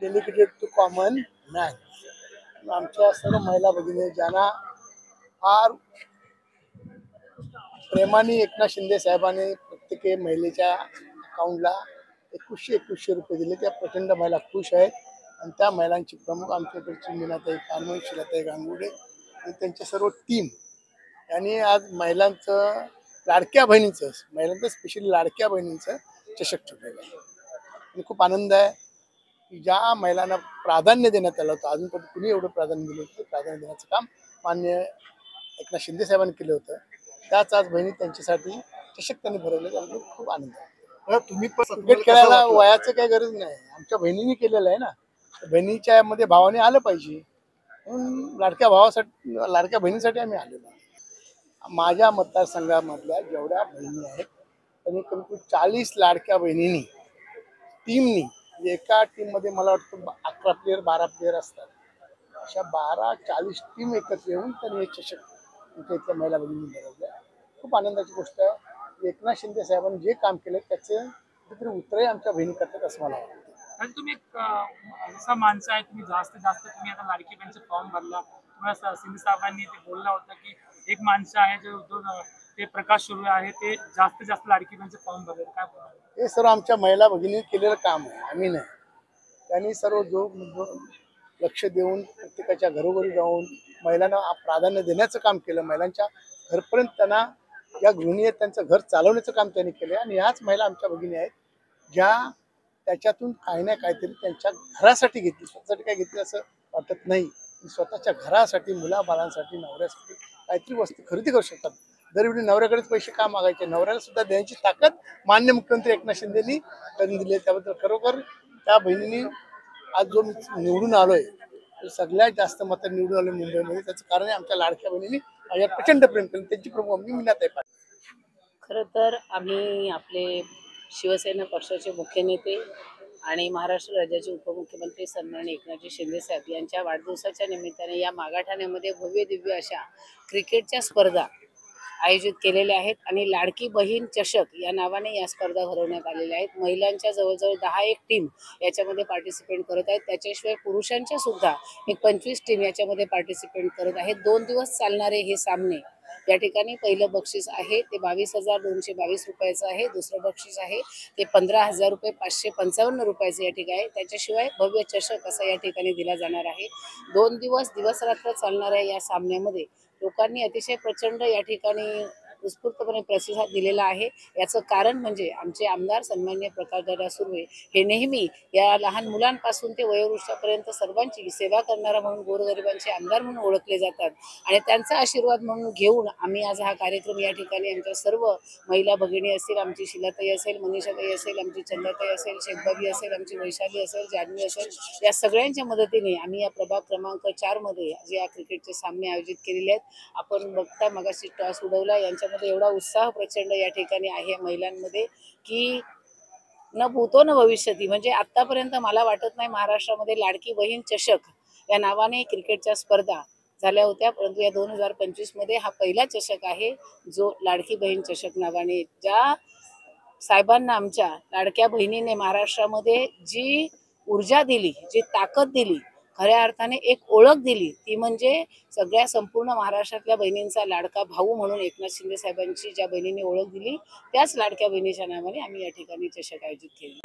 डेलिकेटेड two common man. आमच्या सर्व महिला भगिनी ज्यांना फार प्रेमाने एकनाथ शिंदे साहेबांनी प्रत्येक महिलेच्या अकाउंटला 2100 रुपये दिले, त्या प्रचंड महिला खुश आहेत। आणि त्या महिलांची प्रमुख आमच्याकडची मीनाताई कानमळे, शिलाताई गांगुडे आणि त्यांचे सर्व टीम यांनी आज महिलांचं महिलांचं स्पेशली लाडक्या बहिणींचं चषक ठेवलेलं आहे। आणि खूप आनंद आहे की ज्या महिलांना प्राधान्य देण्यात आलं होतं, अजूनपर्यंत कुणी एवढं प्राधान्य दिलं होतं, प्राधान्य देण्याचं काम मान्य एकनाथ शिंदे साहेबांनी केलं होतं। त्याच आज बहिणी त्यांच्यासाठी चषक त्यांनी भरवले, त्यामुळे खूप आनंद आहे। तुम्ही पण क्रिकेट खेळायला वयाचं काही गरज नाही, आमच्या बहिणींनी केलेलं आहे ना, बहिणीच्या मध्ये भावाने आलं पाहिजे म्हणून लाडक्या बहिणीसाठी आम्ही आलेलो आहे। माझ्या मतदारसंघामधल्या जेवढ्या बहिणी आहेत त्यांनी कमी कमी 40 लाडक्या बहिणींनी टीमनी, एका टीममध्ये मला वाटतं 11 प्लेयर 12 प्लेयर असतात, अशा 40 टीम एकत्र येऊन त्यांनी हे चषक आमच्या इथल्या महिला भगिनींनी भरवलं। खूप आनंदाची गोष्ट आहे। एकनाथ शिंदे साहेबांनी जे काम केलं त्याचे कुठेतरी उत्तरही आमच्या बहिणी करतात असं मला वाटतं। आणि तुम्ही एक असा माणसं आहे, तुम्ही जास्तीत जास्त तुम्ही आता लाडकी बहिणीचा फॉर्म भरला, तुम्हाला शिंदे साहेबांनी ते बोललं होतं की एक माणसं आहे जो ते प्रकाश सुरू आहे, ते जास्तीत जास्त लाडकी बहिणीचे फॉर्म भरले, काय बोलणार? हे सर्व आमच्या महिला भगिनी केलेलं काम आहे, आम्ही नाही। त्यांनी सर्व जो लक्ष देऊन प्रत्येकाच्या घरोघरी जाऊन महिलांना प्राधान्य देण्याचं काम केलं, महिलांच्या घरपर्यंत त्यांना या गृहिणी आहेत त्यांचं घर चालवण्याचं काम त्यांनी केलं। आणि ह्याच महिला आमच्या भगिनी आहेत ज्या त्याच्यातून काही ना काहीतरी त्यांच्या घरासाठी घेतली, स्वतःसाठी काय घेतली असं वाटत नाही, स्वतःच्या घरासाठी, मुलाबाळांसाठी, नवऱ्यासाठी काहीतरी वस्तू खरेदी करू शकतात। दरवेळी नवऱ्याकडेच पैसे का मागायचे, नवऱ्याला सुद्धा देण्याची ताकद मान्य मुख्यमंत्री एकनाथ शिंदेनी करून दिली। त्याबद्दल खरोखर त्या बहिणींनी आज जो निवडून आलोय, सगळ्यात जास्त मतं निवडून आले मुंबईमध्ये, त्याचं कारण आमच्या लाडक्या बहिणींनी माझ्यावर प्रचंड प्रेम केलं। त्यांची प्रमुख मी मीनाताई पाटील। खरं तर आम्ही आपले शिवसेना पक्षाचे मुख्य नेते आणि महाराष्ट्र राज्याचे उपमुख्यमंत्री सन्माननीय एकनाथजी शिंदे साहेब यांच्या वाढदिवसाच्या निमित्ताने या मागाठाण्यामध्ये भव्य दिव्य अशा क्रिकेटच्या स्पर्धा आयोजित केलेल्या आहेत। आणि लाडकी बहीण चषक या नावाने या स्पर्धा भरवण्यात आलेल्या आहेत। महिलांच्या जवळजवळ 10 टीम याच्यामध्ये पार्टिसिपेट करत आहेत, त्याच्याशिवाय पुरुषांच्या सुद्धा एक 25 टीम याच्यामध्ये पार्टिसिपेट करत आहेत। 2 दिवस चालणारे हे सामने या ठिकाणी पहिलं बक्षीस आहे ते 22,222 रुपयाचं आहे, दुसरं बक्षीस आहे ते 15,000 रुपये 555 रुपयाचं या ठिकाणी आहे। त्याच्याशिवाय भव्य चषक असा या ठिकाणी दिला जाणार आहे। 2 दिवस रात्र चालणाऱ्या या सामन्यामध्ये लोकांनी अतिशय प्रचंड या ठिकाणी उत्स्फूर्तपणे प्रतिसाद दिलेला आहे। याचं कारण म्हणजे आमचे आमदार सन्माननीय प्रकाशदादा सुर्वे हे नेहमी या लहान मुलांपासून ते वयोवृष्ठापर्यंत सर्वांची सेवा करणारा म्हणून गोरगरिबांचे आमदार म्हणून ओळखले जातात। आणि त्यांचा आशीर्वाद म्हणून घेऊन आम्ही आज हा कार्यक्रम या ठिकाणी आमच्या सर्व महिला भगिनी असतील, आमची शिलाताई असेल, मनीषाताई असेल, आमची चंद्रताई असेल, शेखबाबी असेल, आमची वैशाली असेल, जान्हवी असेल, या सगळ्यांच्या मदतीने आम्ही या प्रभाग क्रमांक 4 मध्ये जे या क्रिकेटचे सामने आयोजित केलेले आहेत। आपण बघता मगाशी टॉस उडवला, यांच्यामध्ये एवढा उत्साह प्रचंड या ठिकाणी आहे महिलांमध्ये की न भूतो न भविष्यती। म्हणजे आतापर्यंत मला वाटत नाही महाराष्ट्रामध्ये लाडकी बहीण चषक या नावाने क्रिकेटच्या स्पर्धा झाल्या होत्या, परंतु या 2025 मध्ये हा पहिला चषक आहे जो लाडकी बहीण चषक नावाने, ज्या साहेबांना आमच्या लाडक्या बहिणीने महाराष्ट्रामध्ये जी ऊर्जा दिली, जी ताकद दिली, खऱ्या अर्थाने एक ओळख दिली, ती म्हणजे सगळ्या संपूर्ण महाराष्ट्रातल्या बहिणींचा लाडका भाऊ म्हणून एकनाथ शिंदे साहेबांची ज्या बहिणीने ओळख दिली, त्याच लाडक्या बहिणीच्या नावाने आम्ही या ठिकाणी चषक आयोजित केले।